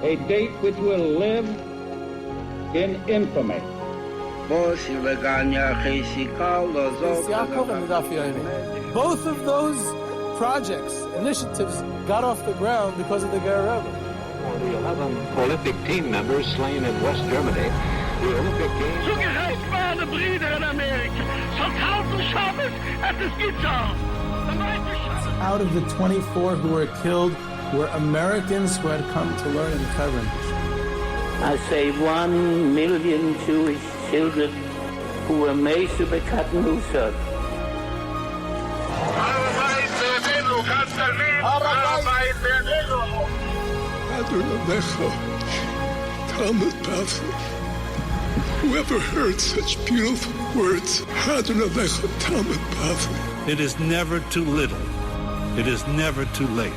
A date which will live in infamy. Both of those projects, initiatives, got off the ground because of the Ger Rebbe. For the 11 Olympic team members slain in West Germany, the Olympic Games... Zugerecht waren Brüder in Amerika. Schon 1000 Shabbos at the Skitzal. Out of the 24 who were killed were Americans who had come to learn in Hebron. I say 1 million Jewish children who were made to be cut loose. Whoever heard such beautiful words? It is never too little. It is never too late.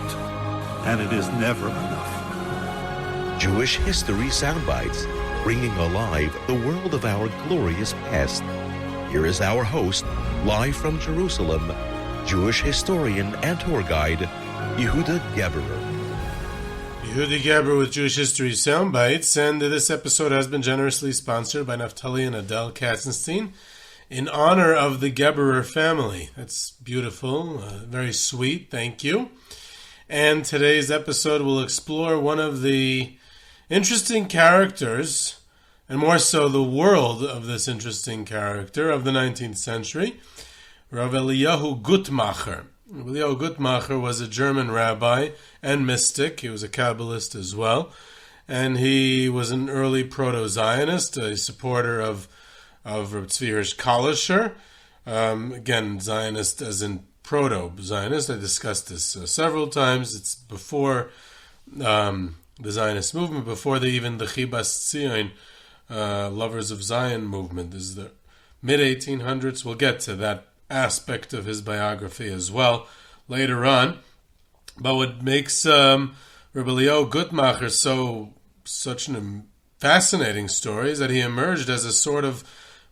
And it is never enough. Jewish History Soundbites, bringing alive the world of our glorious past. Here is our host, live from Jerusalem, Jewish historian and tour guide, Yehuda Geberer. Yehuda Geberer with Jewish History Soundbites, and this episode has been generously sponsored by Naftali and Adele Katzenstein in honor of the Geberer family. That's beautiful, very sweet, thank you. And today's episode will explore one of the interesting characters, and more so the world of this interesting character of the 19th century, Rav Eliyahu Guttmacher. Rav Eliyahu Guttmacher was a German rabbi and mystic. He was a Kabbalist as well. And he was an early proto-Zionist, a supporter of Rav Tzvi Hirsh Kalisher. Again, Zionist as in proto-Zionist. I discussed this several times. It's before the Zionist movement, before even the Chibas Tzion, Lovers of Zion movement. This is the mid-1800s. We'll get to that aspect of his biography as well later on. But what makes Rav Eliyahu Guttmacher such a fascinating story is that he emerged as a sort of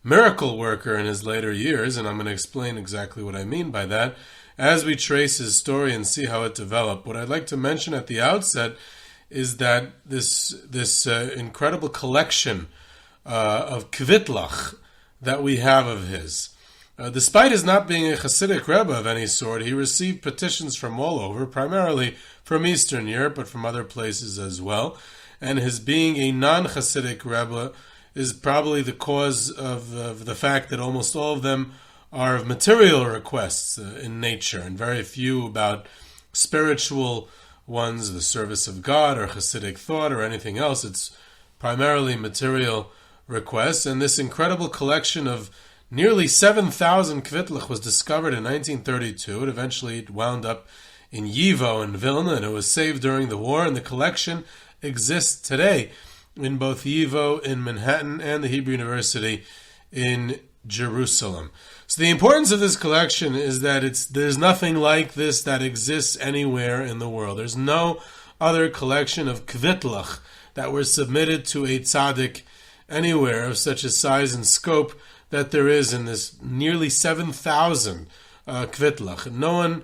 miracle worker in his later years, and I'm going to explain exactly what I mean by that as we trace his story and see how it developed. What I'd like to mention at the outset is that this incredible collection of kvittelech that we have of his. Despite his not being a Hasidic Rebbe of any sort, he received petitions from all over, primarily from Eastern Europe, but from other places as well. And his being a non-Hasidic Rebbe is probably the cause of the fact that almost all of them are of material requests in nature, and very few about spiritual ones, the service of God, or Hasidic thought, or anything else. It's primarily material requests, and this incredible collection of nearly 7,000 kvittelech was discovered in 1932. It eventually wound up in Yivo in Vilna, and it was saved during the war, and the collection exists today in both Yivo in Manhattan and the Hebrew University in Jerusalem. So the importance of this collection is that there's nothing like this that exists anywhere in the world. There's no other collection of kvittelech that were submitted to a tzaddik anywhere of such a size and scope that there is in this nearly 7,000 kvittelech. No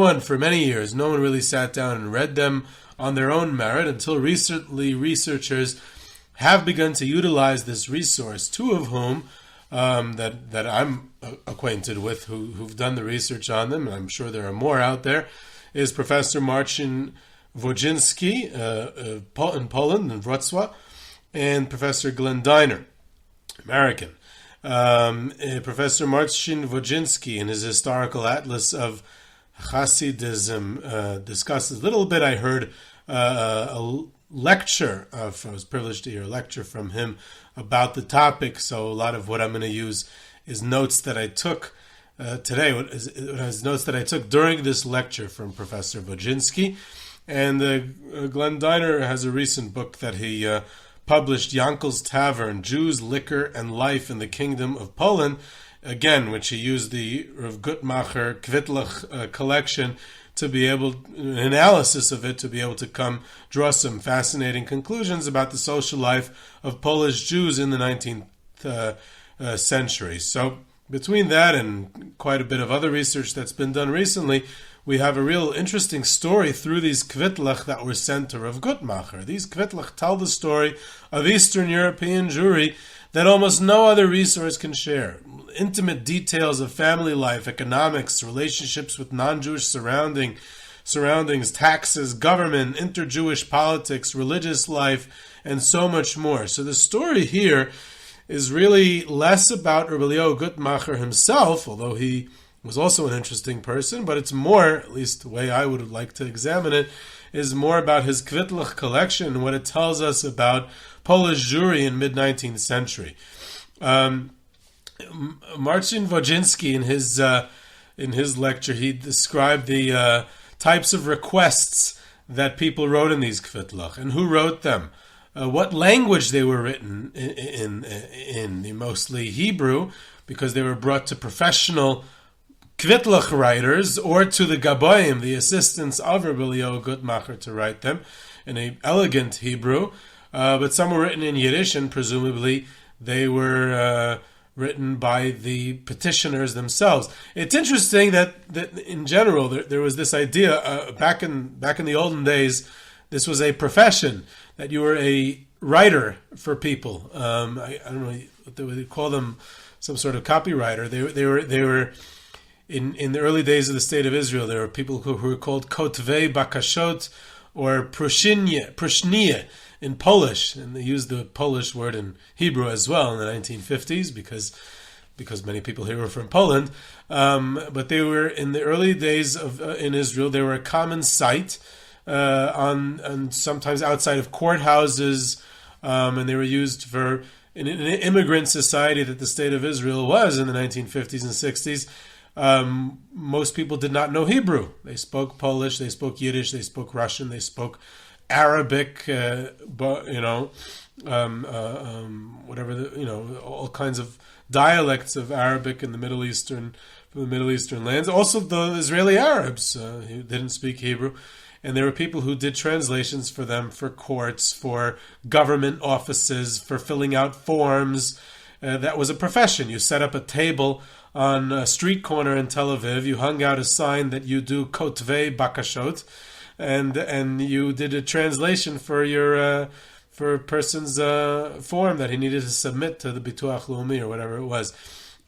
one for many years really sat down and read them on their own merit until recently researchers have begun to utilize this resource, two of whom that I'm acquainted with who've done the research on them, and I'm sure there are more out there, is Professor Marcin Wojcinski in Poland, in Wrocław, and Professor Glenn Diner, American. Professor Marcin Wojcinski, in his historical atlas of Hasidism, discusses a little bit. I heard a lecture, I was privileged to hear a lecture from him about the topic, so a lot of what I'm going to use is notes that I took today, notes that I took during this lecture from Professor Wojcinski. And Glenn Diner has a recent book that he published, Yankel's Tavern, Jews, Liquor, and Life in the Kingdom of Poland, again, which he used the Rav Guttmacher kvittelech collection to be able, an analysis of it, to be able to draw some fascinating conclusions about the social life of Polish Jews in the 19th century. So between that and quite a bit of other research that's been done recently, we have a real interesting story through these kvittelech that were sent to Rav Guttmacher. These kvittelech tell the story of Eastern European Jewry that almost no other resource can share. Intimate details of family life, economics, relationships with non-Jewish surroundings, taxes, government, inter-Jewish politics, religious life, and so much more. So the story here is really less about Rav Eliyahu Guttmacher himself, although he was also an interesting person, but it's more, at least the way I would like to examine it, is more about his kvittelech collection and what it tells us about Polish Jewry in mid-19th century. Marcin Wojcinski, in his lecture, he described the types of requests that people wrote in these kvittelech and who wrote them. What language they were written in mostly Hebrew, because they were brought to professional kvittelech writers or to the gaboim, the assistants of Rav Eliyahu Guttmacher, to write them in an elegant Hebrew, but some were written in Yiddish, and presumably they were written by the petitioners themselves. It's interesting that in general there was this idea back in the olden days. This was a profession, that you were a writer for people. I don't know what they would call them, some sort of copywriter. They were in the early days of the state of Israel. There were people who were called kotvei bakashot or prushnie in Polish, and they used the Polish word in Hebrew as well in the 1950s because many people here were from Poland. But they were in the early days in Israel. They were a common sight. On sometimes outside of courthouses, and they were used for in an immigrant society that the state of Israel was in the 1950s and 60s. Most people did not know Hebrew. They spoke Polish, they spoke Yiddish, they spoke Russian, they spoke Arabic, all kinds of dialects of Arabic in the Middle Eastern lands. Also, the Israeli Arabs who didn't speak Hebrew. And there were people who did translations for them, for courts, for government offices, for filling out forms. That was a profession. You set up a table on a street corner in Tel Aviv. You hung out a sign that you do kotvei bakashot, and you did a translation for your for a person's form that he needed to submit to the Bituach Leumi or whatever it was.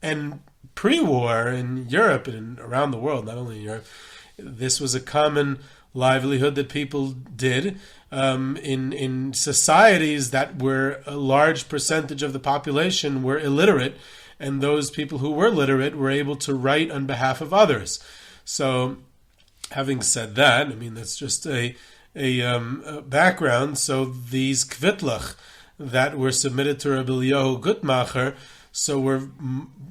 And pre-war in Europe and around the world, not only in Europe, this was a common livelihood that people did in societies that were a large percentage of the population were illiterate, and those people who were literate were able to write on behalf of others. So, having said that, I mean, that's just a background. So these kvittelech that were submitted to Rav Eliyahu Guttmacher, so were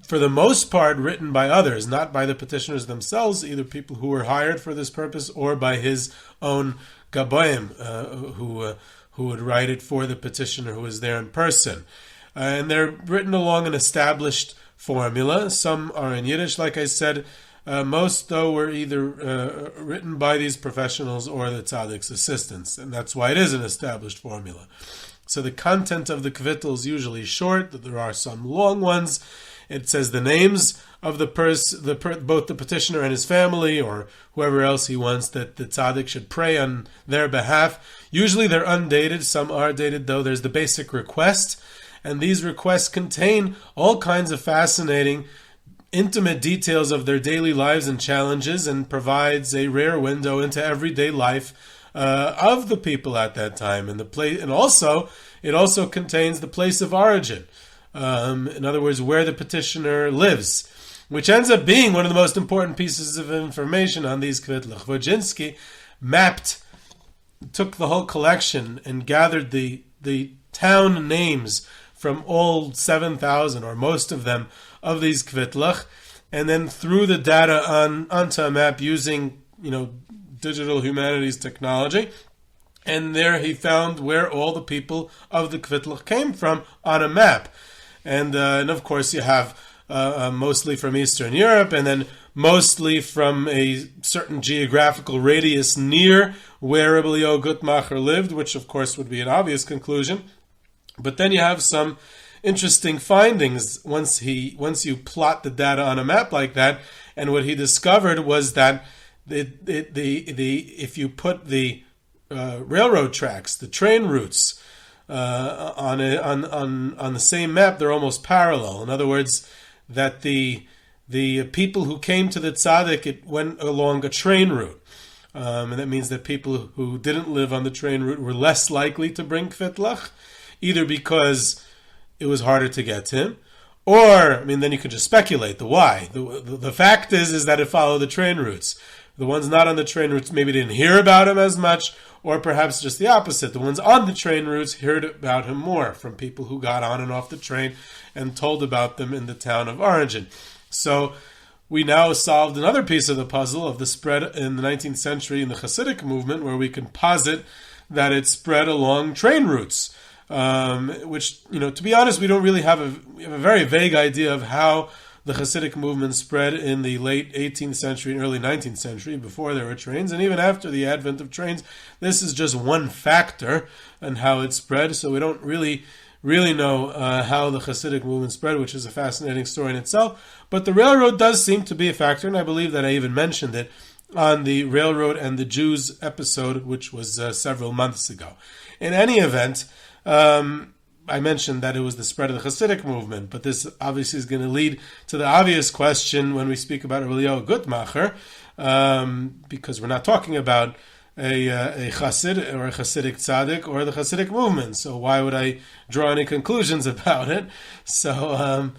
for the most part written by others, not by the petitioners themselves, either people who were hired for this purpose or by his own gaboim, who would write it for the petitioner who was there in person. And they're written along an established formula. Some are in Yiddish, like I said. Most, though, were either written by these professionals or the tzaddik's assistants, and that's why it is an established formula. So the content of the kvittel is usually short. There are some long ones. It says the names of the both the petitioner and his family, or whoever else he wants that the tzaddik should pray on their behalf. Usually they're undated. Some are dated, though. There's the basic request, and these requests contain all kinds of fascinating, intimate details of their daily lives and challenges, and provides a rare window into everyday life of the people at that time, and the place, and also it also contains the place of origin. In other words, where the petitioner lives, which ends up being one of the most important pieces of information on these kvittelech. Wojcinski took the whole collection and gathered the town names from all 7,000 or most of them of these kvittelech, and then threw the data onto a map using digital humanities technology, and there he found where all the people of the kvittelech came from on a map. And of course you have mostly from Eastern Europe, and then mostly from a certain geographical radius near where Rav Eliyahu Guttmacher lived, which of course would be an obvious conclusion. But then you have some interesting findings once you plot the data on a map like that. And what he discovered was that if you put the railroad tracks, the train routes on the same map, they're almost parallel. In other words, that the people who came to the tzaddik, it went along a train route. And that means that people who didn't live on the train route were less likely to bring kvittelech, either because it was harder to get to him, or, then you could just speculate the why. The fact is that it followed the train routes. The ones not on the train routes maybe didn't hear about him as much, or perhaps just the opposite. The ones on the train routes heard about him more from people who got on and off the train and told about them in the town of origin. So we now solved another piece of the puzzle of the spread in the 19th century in the Hasidic movement, where we can posit that it spread along train routes. Which, to be honest, we don't really have a very vague idea of how the Hasidic movement spread in the late 18th century and early 19th century, before there were trains, and even after the advent of trains. This is just one factor in how it spread, so we don't really know how the Hasidic movement spread, which is a fascinating story in itself. But the railroad does seem to be a factor, and I believe that I even mentioned it on the Railroad and the Jews episode, which was several months ago. In any event, I mentioned that it was the spread of the Hasidic movement, but this obviously is going to lead to the obvious question when we speak about Rav Eliyahu Guttmacher, because we're not talking about a Hasid or a Hasidic tzaddik or the Hasidic movement. So why would I draw any conclusions about it? So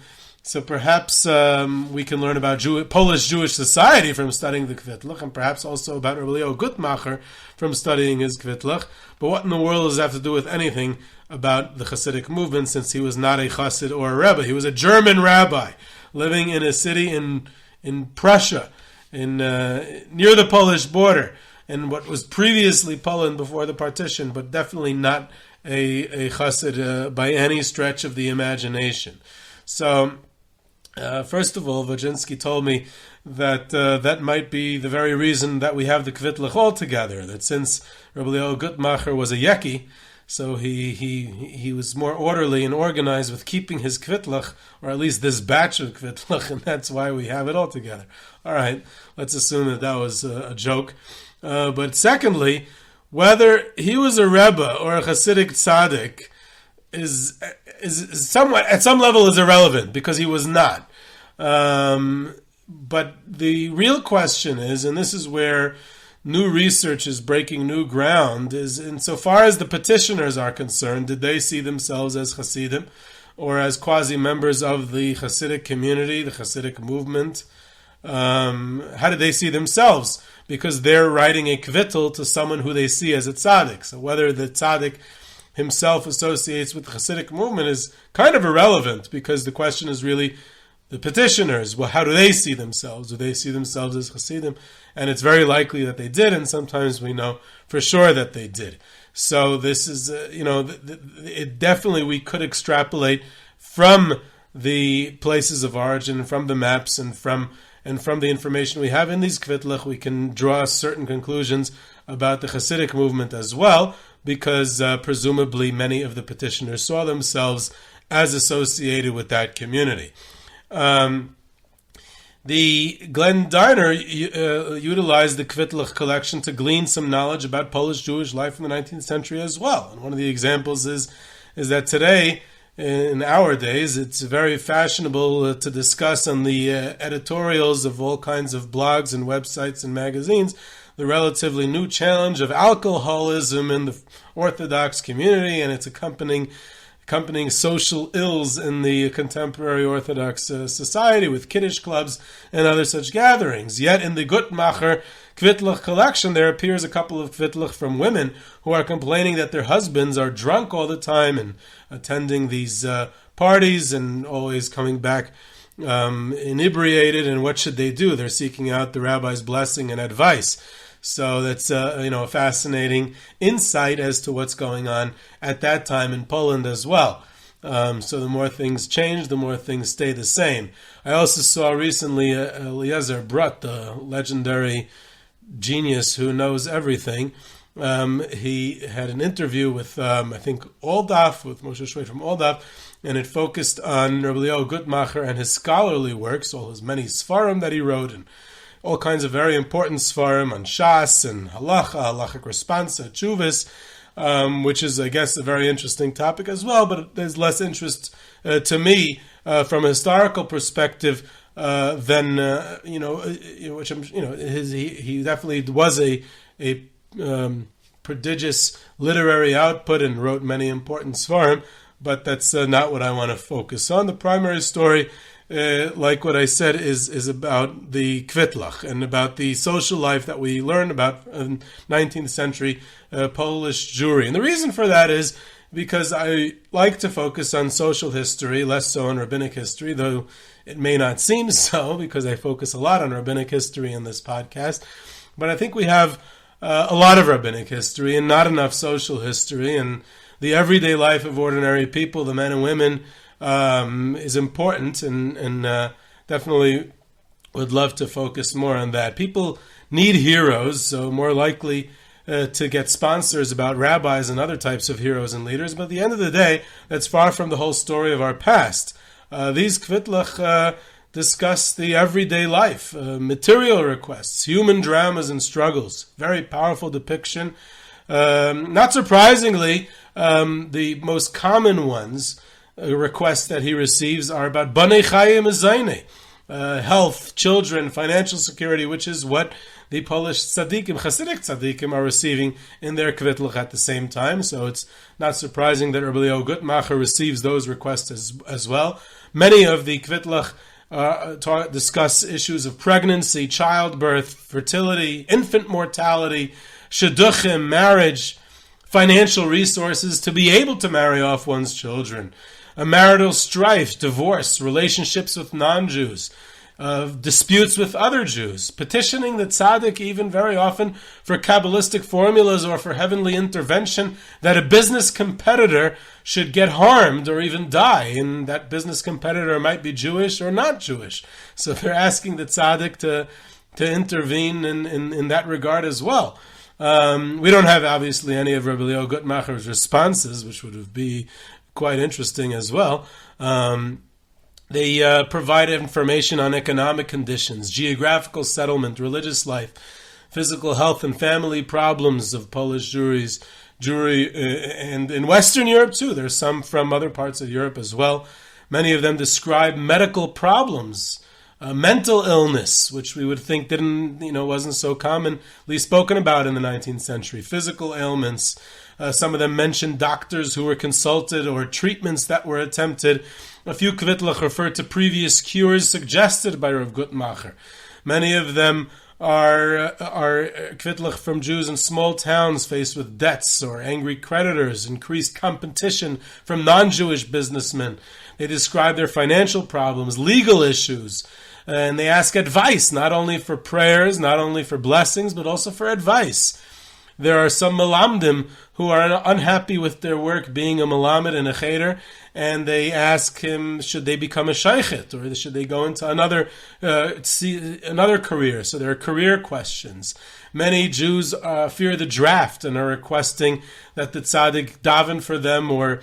perhaps we can learn about Polish Jewish society from studying the kvittelech, and perhaps also about Rav Eliyahu Guttmacher from studying his kvittelech. But what in the world does that have to do with anything about the Hasidic movement, since he was not a Chassid or a rabbi? He was a German rabbi living in a city in Prussia, near the Polish border, in what was previously Poland before the partition, but definitely not a Chassid by any stretch of the imagination. So, first of all, Vajinsky told me that that might be the very reason that we have the kvittelech altogether. That since Rav Eliyahu Guttmacher was a Yeki, so he was more orderly and organized with keeping his kvittelech, or at least this batch of kvittelech, and that's why we have it all together. All right, let's assume that was a joke. But secondly, whether he was a Rebbe or a Hasidic tzaddik is somewhat, at some level, is irrelevant, because he was not. But the real question is, and this is where new research is breaking new ground, is insofar as the petitioners are concerned, did they see themselves as Hasidim or as quasi-members of the Hasidic community, the Hasidic movement? How did they see themselves? Because they're writing a kvittel to someone who they see as a tzaddik. So whether the tzaddik himself associates with the Hasidic movement is kind of irrelevant, because the question is really the petitioners. Well, how do they see themselves? Do they see themselves as Hasidim? And it's very likely that they did, and sometimes we know for sure that they did. So this is, it definitely, we could extrapolate from the places of origin, from the maps, and from the information we have in these kvittelech, we can draw certain conclusions about the Hasidic movement as well, because presumably many of the petitioners saw themselves as associated with that community. The Glenn Diner utilized the kvittelech collection to glean some knowledge about Polish Jewish life in the 19th century as well. And one of the examples is that today, in our days, it's very fashionable to discuss on the editorials of all kinds of blogs and websites and magazines the relatively new challenge of alcoholism in the Orthodox community and its accompanying social ills in the contemporary Orthodox society with Kiddush clubs and other such gatherings. Yet in the Guttmacher kvittelech collection, there appears a couple of kvittelech from women who are complaining that their husbands are drunk all the time and attending these parties and always coming back inebriated, and what should they do? They're seeking out the rabbi's blessing and advice. So that's a fascinating insight as to what's going on at that time in Poland as well. So the more things change, the more things stay the same. I also saw recently Eliezer Brut, the legendary genius who knows everything. He had an interview with, I think, Oldaf, with Moshe Shwed from Oldaf, and it focused on Rav Eliyahu Guttmacher and his scholarly works, all his many Sfarim that he wrote, and all kinds of very important svarim on Shas and halachic responsa, chuvas, which is, I guess, a very interesting topic as well, but there's less interest to me from a historical perspective than, which I'm, he definitely was a prodigious literary output and wrote many important svarim, but that's not what I want to focus on. The primary story, like what I said, is about the kvittelech and about the social life that we learn about in 19th century Polish Jewry. And the reason for that is because I like to focus on social history, less so on rabbinic history, though it may not seem so because I focus a lot on rabbinic history in this podcast. But I think we have a lot of rabbinic history and not enough social history, and the everyday life of ordinary people, the men and women, is important, and definitely would love to focus more on that. People need heroes, so more likely to get sponsors about rabbis and other types of heroes and leaders, but at the end of the day, that's far from the whole story of our past. These kvittelech discuss the everyday life, material requests, human dramas and struggles. Very powerful depiction. Not surprisingly, the most common ones, requests that he receives, are about banei chayim zayne, health, children, financial security, which is what the Polish tzaddikim, Hasidic tzaddikim, are receiving in their kvittelech at the same time. So it's not surprising that Rav Eliyahu Guttmacher receives those requests as well. Many of the kvittelech discuss issues of pregnancy, childbirth, fertility, infant mortality, shidduchim, marriage, financial resources to be able to marry off one's children, marital strife, divorce, relationships with non-Jews, disputes with other Jews, petitioning the tzaddik even very often for Kabbalistic formulas or for heavenly intervention that a business competitor should get harmed or even die, and that business competitor might be Jewish or not Jewish. So they're asking the tzaddik to intervene in that regard as well. We don't have, obviously, any of Rav Eliyahu Guttmacher's responses, which would be quite interesting as well. They provide information on economic conditions, geographical settlement, religious life, physical health and family problems of Polish Jewry, and in Western Europe too. There's some from other parts of Europe as well. Many of them describe medical problems, mental illness, which we would think wasn't so commonly spoken about in the 19th century, physical ailments. Some of them mention doctors who were consulted or treatments that were attempted. A few kvittelech refer to previous cures suggested by Rav Guttmacher. Many of them are kvittelech from Jews in small towns faced with debts or angry creditors, increased competition from non-Jewish businessmen. They describe their financial problems, legal issues, and they ask advice, not only for prayers, not only for blessings, but also for advice. There are some malamdim who are unhappy with their work being a malamed and a cheder, and they ask him, should they become a shaykhet, or should they go into another career? So there are career questions. Many Jews fear the draft and are requesting that the tzaddik daven for them or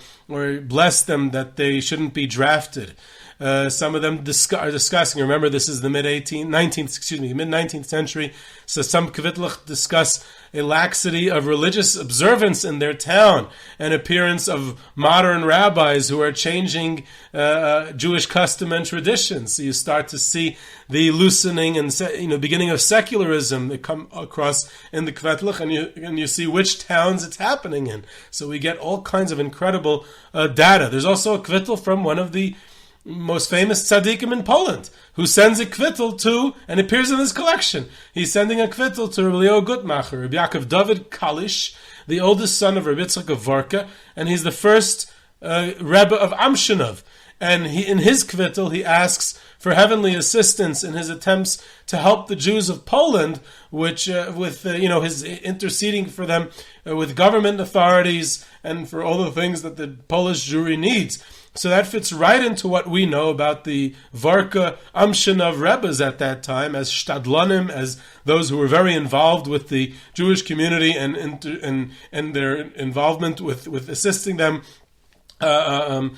bless them that they shouldn't be drafted. Some of them are discussing. Remember, this is the mid-19th century. So some kvittelech discuss a laxity of religious observance in their town, an appearance of modern rabbis who are changing Jewish custom and traditions. So you start to see the loosening and beginning of secularism that come across in the kvittelech, and you see which towns it's happening in. So we get all kinds of incredible data. There's also a kvittel from one of the most famous tzaddikim in Poland, who sends a kvittel to, and appears in this collection. He's sending a kvittel to Rav Eliyahu Guttmacher, Rabbi Yaakov Kalish, the oldest son of Rabbi Yitzchak of Varka, and he's the first Rebbe of Amshinov. And in his kvittel, he asks for heavenly assistance in his attempts to help the Jews of Poland, which his interceding for them with government authorities and for all the things that the Polish Jewry needs. So that fits right into what we know about the Varka Amshinov Rebbes at that time as shtadlanim, as those who were very involved with the Jewish community and their involvement with assisting them in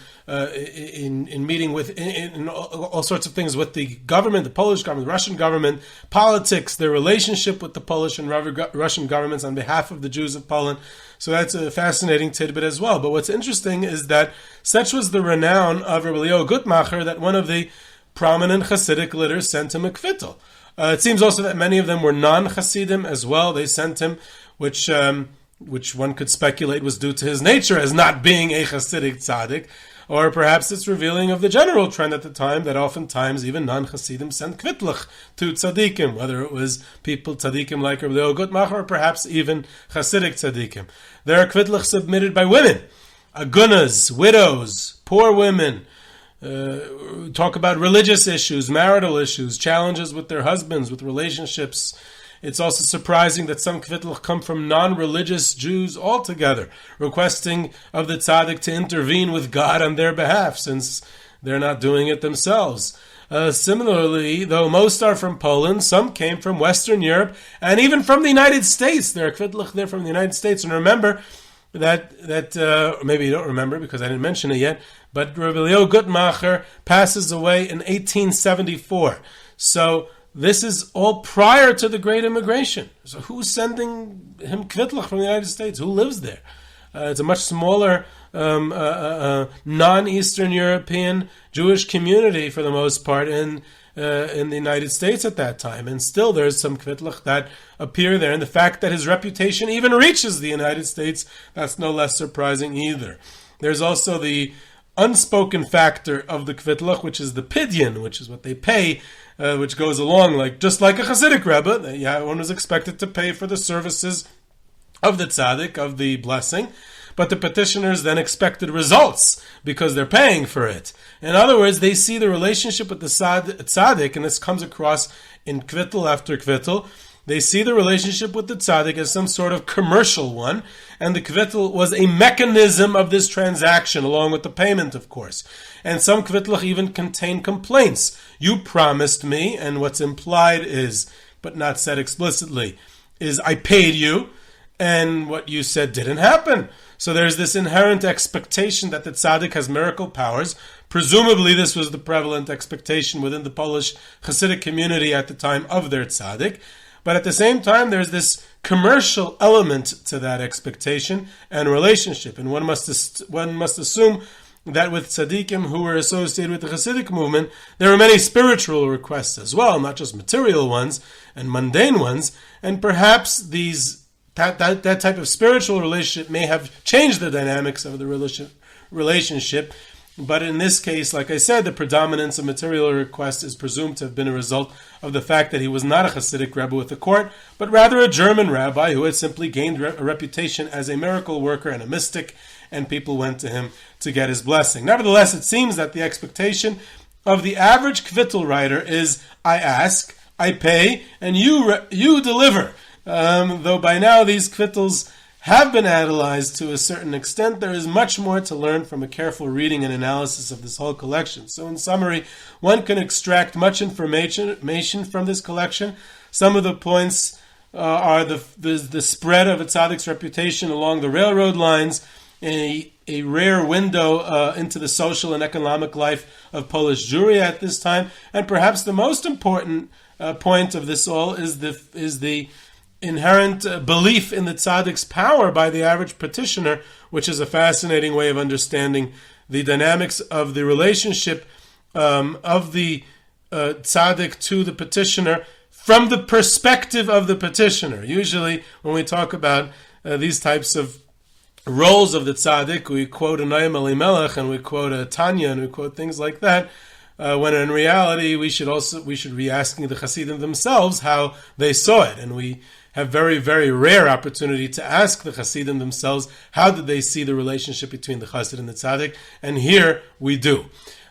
meeting with in all sorts of things with the government, the Polish government, the Russian government, politics, their relationship with the Polish and Russian governments on behalf of the Jews of Poland. So that's a fascinating tidbit as well. But what's interesting is that such was the renown of Rav Eliyahu Guttmacher that one of the prominent Hasidic leaders sent him a kvittel. It seems also that many of them were non-Hasidim as well. They sent him, which one could speculate was due to his nature as not being a Hasidic tzaddik, or perhaps it's revealing of the general trend at the time that oftentimes even non-Hasidim sent kvittelech to tzaddikim, whether it was people tzaddikim like Rav Eliyahu Guttmacher or perhaps even Hasidic tzaddikim. There are kvittelech submitted by women, agunas, widows, poor women. Talk about religious issues, marital issues, challenges with their husbands, with relationships. It's also surprising that some kvittelech come from non-religious Jews altogether, requesting of the tzaddik to intervene with God on their behalf, since they're not doing it themselves. Similarly, though most are from Poland, some came from Western Europe, and even from the United States. There are kvittelech there from the United States. And remember that maybe you don't remember because I didn't mention it yet, but Rav Eliyahu Guttmacher passes away in 1874. So this is all prior to the Great Immigration. So who's sending him kvittelech from the United States? Who lives there? It's a much smaller non-Eastern European Jewish community for the most part in the United States at that time. And still there's some kvittelech that appear there. And the fact that his reputation even reaches the United States, that's no less surprising either. There's also the unspoken factor of the kvittelech, which is the pidyon, which is what they pay, which goes along just like a Hasidic rebbe. One was expected to pay for the services of the tzaddik, of the blessing, but the petitioners then expected results because they're paying for it. In other words, they see the relationship with the tzaddik, and this comes across in kvittel after kvittel. They see the relationship with the tzaddik as some sort of commercial one, and the kvittel was a mechanism of this transaction, along with the payment, of course. And some kvittelech even contain complaints. You promised me, and what's implied is, but not said explicitly, is I paid you, and what you said didn't happen. So there's this inherent expectation that the tzaddik has miracle powers. Presumably this was the prevalent expectation within the Polish Hasidic community at the time of their tzaddik. But at the same time, there's this commercial element to that expectation and relationship. And one must assume that with tzaddikim who were associated with the Hasidic movement, there were many spiritual requests as well, not just material ones and mundane ones. And perhaps that type of spiritual relationship may have changed the dynamics of the relationship. But in this case, like I said, the predominance of material request is presumed to have been a result of the fact that he was not a Hasidic rebbe with the court, but rather a German rabbi who had simply gained a reputation as a miracle worker and a mystic, and people went to him to get his blessing. Nevertheless, it seems that the expectation of the average kvittel writer is, I ask, I pay, and you deliver. Though by now these kvittels have been analyzed to a certain extent, there is much more to learn from a careful reading and analysis of this whole collection. So in summary, one can extract much information from this collection. Some of the points are the spread of a tzaddik's reputation along the railroad lines, a rare window into the social and economic life of Polish Jewry at this time, and perhaps the most important point of this all is the inherent belief in the tzaddik's power by the average petitioner, which is a fascinating way of understanding the dynamics of the relationship of the tzaddik to the petitioner from the perspective of the petitioner. Usually, when we talk about these types of roles of the tzaddik, we quote a Noam Elimelech and we quote a Tanya and we quote things like that. When in reality, we should be asking the Hasidim themselves how they saw it, and we have very, very rare opportunity to ask the Hasidim themselves how did they see the relationship between the Chassid and the Tzaddik, and here we do.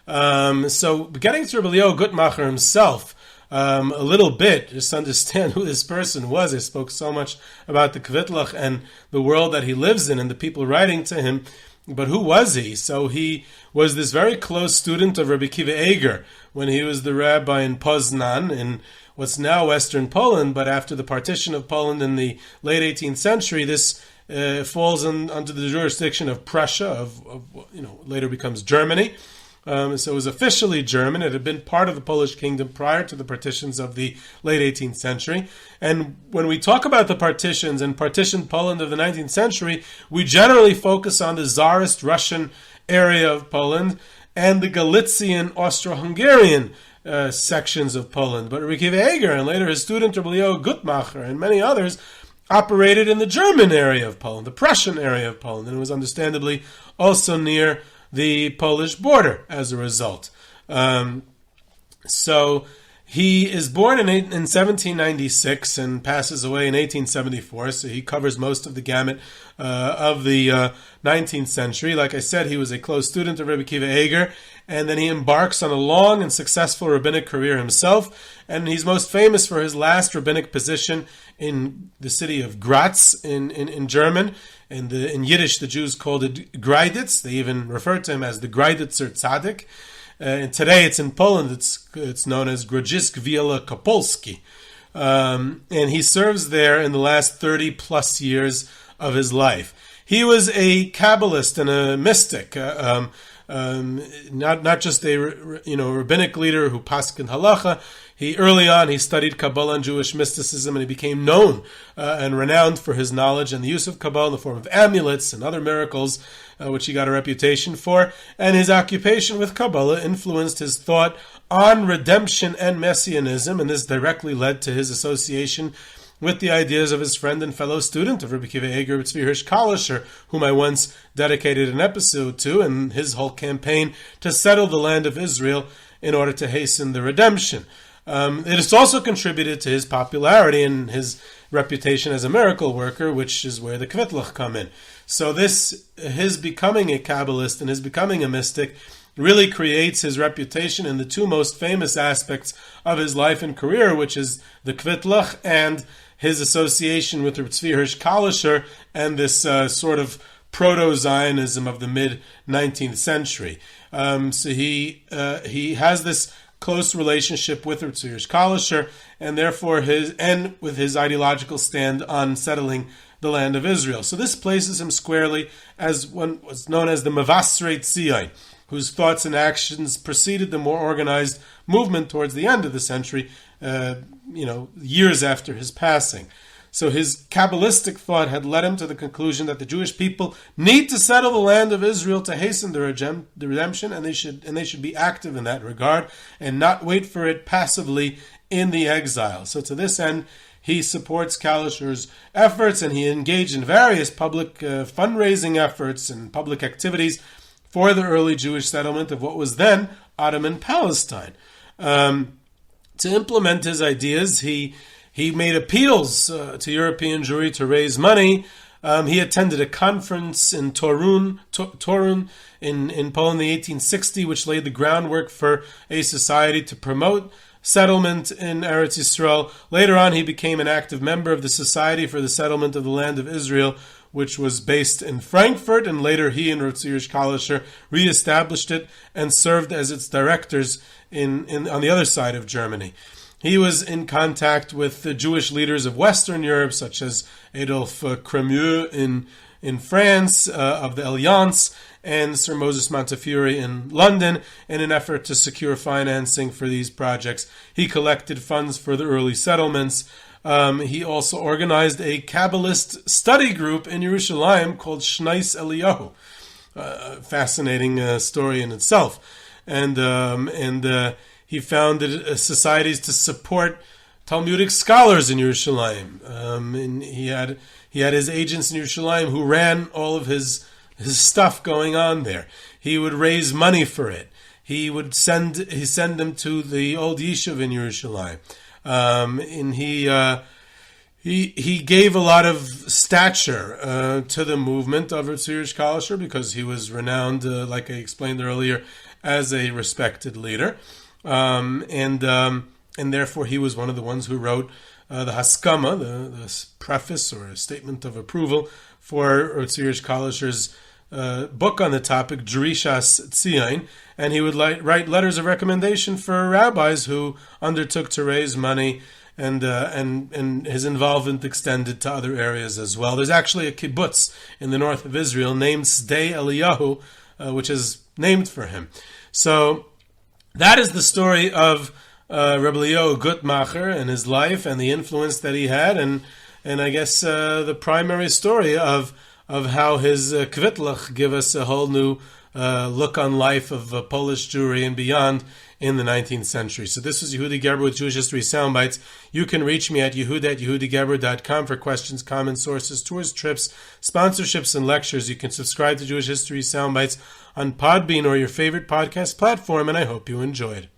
So getting to Rav Eliyahu Guttmacher himself a little bit, just to understand who this person was. I spoke so much about the kvittelech and the world that he lives in and the people writing to him, but who was he? So he was this very close student of Rav Akiva Eiger when he was the rabbi in Poznan, in what's now Western Poland, but after the partition of Poland in the late 18th century, this falls under the jurisdiction of Prussia, later becomes Germany. So it was officially German. It had been part of the Polish kingdom prior to the partitions of the late 18th century. And when we talk about the partitions and partitioned Poland of the 19th century, we generally focus on the Tsarist Russian area of Poland and the Galician Austro-Hungarian sections of Poland. But Rav Akiva Eiger and later his student Rav Eliyahu Guttmacher and many others operated in the German area of Poland, the Prussian area of Poland, and it was understandably also near the Polish border as a result. So he is born in 1796 and passes away in 1874, so he covers most of the gamut of the 19th century. Like I said, he was a close student of Rav Akiva Eiger, and then he embarks on a long and successful rabbinic career himself, and he's most famous for his last rabbinic position in the city of Gratz in German. In Yiddish, the Jews called it Greiditz. They even referred to him as the Greiditzer Tzaddik. And today it's in Poland, it's known as Grodzisk Wiele Kopolski. And he serves there in the last 30 plus years of his life. He was a Kabbalist and a mystic, not just a rabbinic leader who paskined halacha. Early on, he studied Kabbalah and Jewish mysticism, and he became known and renowned for his knowledge and the use of Kabbalah in the form of amulets and other miracles, which he got a reputation for. And his occupation with Kabbalah influenced his thought on redemption and messianism, and this directly led to his association with the ideas of his friend and fellow student of Rav Akiva Eiger, Rav Tzvi Hirsh Kalisher, whom I once dedicated an episode to, and his whole campaign to settle the land of Israel in order to hasten the redemption. It has also contributed to his popularity and his reputation as a miracle worker, which is where the kvittelech come in. So his becoming a Kabbalist and his becoming a mystic really creates his reputation in the two most famous aspects of his life and career, which is the kvittelech and his association with Rav Tzvi Hirsh Kalisher and this sort of proto-Zionism of the mid-19th century. So he has this close relationship with Rav Tzvi Hirsh Kalisher, and therefore with his ideological stand on settling the land of Israel. So this places him squarely as one was known as the Mavasrei Tzion, whose thoughts and actions preceded the more organized movement towards the end of the century, years after his passing. So his Kabbalistic thought had led him to the conclusion that the Jewish people need to settle the land of Israel to hasten the redemption, and they should be active in that regard and not wait for it passively in the exile. So to this end, he supports Kalisher's efforts, and he engaged in various public fundraising efforts and public activities for the early Jewish settlement of what was then Ottoman Palestine. To implement his ideas, he made appeals to European Jewry to raise money. He attended a conference in Torun in Poland in 1860, which laid the groundwork for a society to promote settlement in Eretz Yisrael. Later on, he became an active member of the Society for the Settlement of the Land of Israel, which was based in Frankfurt, and later he and Rav Tzvi Hirsh Kalisher reestablished it and served as its directors on the other side of Germany. He was in contact with the Jewish leaders of Western Europe, such as Adolphe Crémieux in France, of the Alliance, and Sir Moses Montefiore in London, in an effort to secure financing for these projects. He collected funds for the early settlements. He also organized a Kabbalist study group in Yerushalayim called Shneis Eliyahu. Fascinating story in itself. And he founded societies to support Talmudic scholars in Yerushalayim. And he had his agents in Yerushalayim who ran all of his stuff going on there. He would raise money for it. He would send them to the old yeshiva in Yerushalayim. And he gave a lot of stature to the movement of Rav Tzvi Hirsh Kalisher because he was renowned, like I explained earlier, as a respected leader. And therefore he was one of the ones who wrote the Haskama, the preface or a statement of approval for Rav Tzvi Hirsh Kalisher's book on the topic, Drishas Tzion, and he would write letters of recommendation for rabbis who undertook to raise money and his involvement extended to other areas as well. There's actually a kibbutz in the north of Israel named Sdei Eliyahu, which is named for him. So that is the story of Rav Eliyahu Guttmacher and his life and the influence that he had, and I guess the primary story of how his kvittelech give us a whole new look on life of Polish Jewry and beyond in the 19th century. So this was Yehudi Geber with Jewish History Soundbites. You can reach me at yehud@yehudigeber.com for questions, comments, sources, tours, trips, sponsorships, and lectures. You can subscribe to Jewish History Soundbites on Podbean or your favorite podcast platform, and I hope you enjoyed.